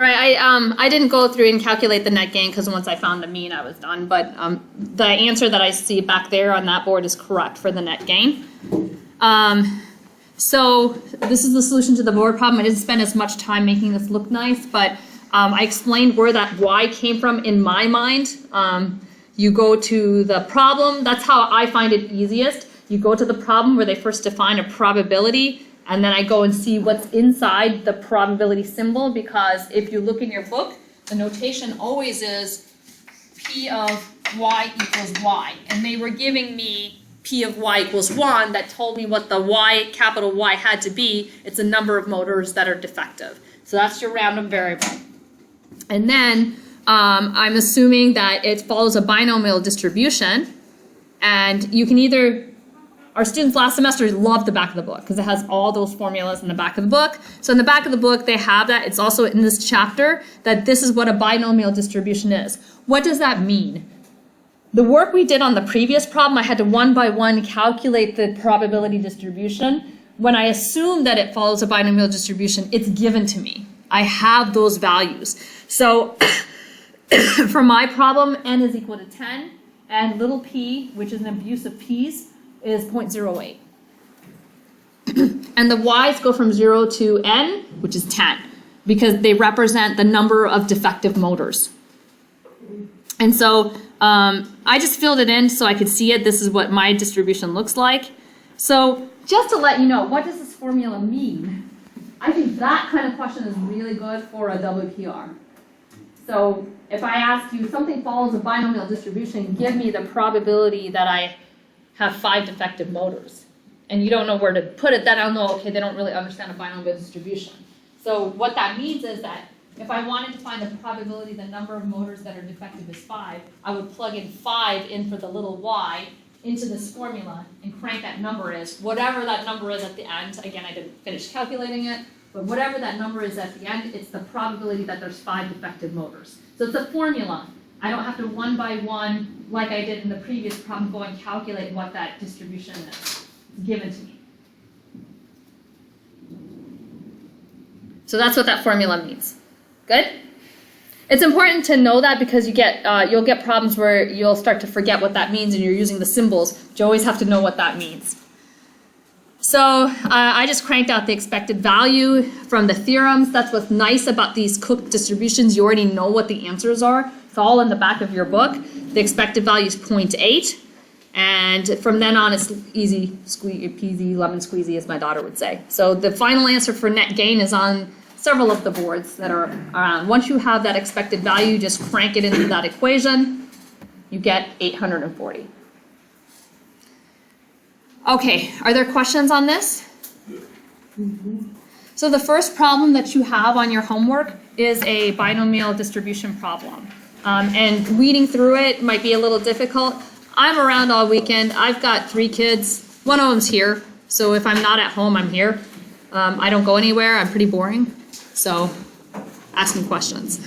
Right, I didn't go through and calculate the net gain because once I found the mean, I was done. But the answer that I see back there on that board is correct for the net gain. So this is the solution to the board problem. I didn't spend as much time making this look nice, but I explained where that y came from in my mind. You go to the problem. That's how I find it easiest. You go to the problem where they first define a probability, and then I go and see what's inside the probability symbol, because if you look in your book, the notation always is P of y equals y. And they were giving me P of y equals 1 that told me what the y, capital Y, had to be. It's a number of motors that are defective. So that's your random variable. And then I'm assuming that it follows a binomial distribution. And you can either... Our students last semester loved the back of the book because it has all those formulas in the back of the book. So in the back of the book, they have that. It's also in this chapter that this is what a binomial distribution is. What does that mean? The work we did on the previous problem, I had to one by one calculate the probability distribution. When I assume that it follows a binomial distribution, it's given to me. I have those values. So for my problem, n is equal to 10, and little p, which is an abuse of p's, is 0.08. And the y's go from 0 to n, which is 10, because they represent the number of defective motors. And so I just filled it in so I could see it. This is what my distribution looks like. So just to let you know, what does this formula mean? I think that kind of question is really good for a WPR. So if I ask you, something follows a binomial distribution, give me the probability that I have 5 defective motors, and you don't know where to put it, then I'll know, okay, they don't really understand a binomial distribution. So what that means is that if I wanted to find the probability the number of motors that are defective is 5, I would plug in 5 in for the little y into this formula and crank that number is. Whatever that number is at the end, again, I didn't finish calculating it, but whatever that number is at the end, it's the probability that there's 5 defective motors. So it's a formula. I don't have to one by one, like I did in the previous problem, go and calculate what that distribution is. It's given to me. So that's what that formula means. Good? It's important to know that because you get, you'll get problems where you'll start to forget what that means and you're using the symbols, but you always have to know what that means. So I just cranked out the expected value from the theorems. That's what's nice about these cooked distributions. You already know what the answers are. It's all in the back of your book. The expected value is 0.8. And from then on, it's easy, peasy, lemon squeezy, as my daughter would say. So the final answer for net gain is on several of the boards that are around. Once you have that expected value, just crank it into that equation. You get 840. Okay, are there questions on this? So the first problem that you have on your homework is a binomial distribution problem. And reading through it might be a little difficult. I'm around all weekend. I've got 3 kids. One of them's here. So if I'm not at home, I'm here. I don't go anywhere. I'm pretty boring. So ask me questions.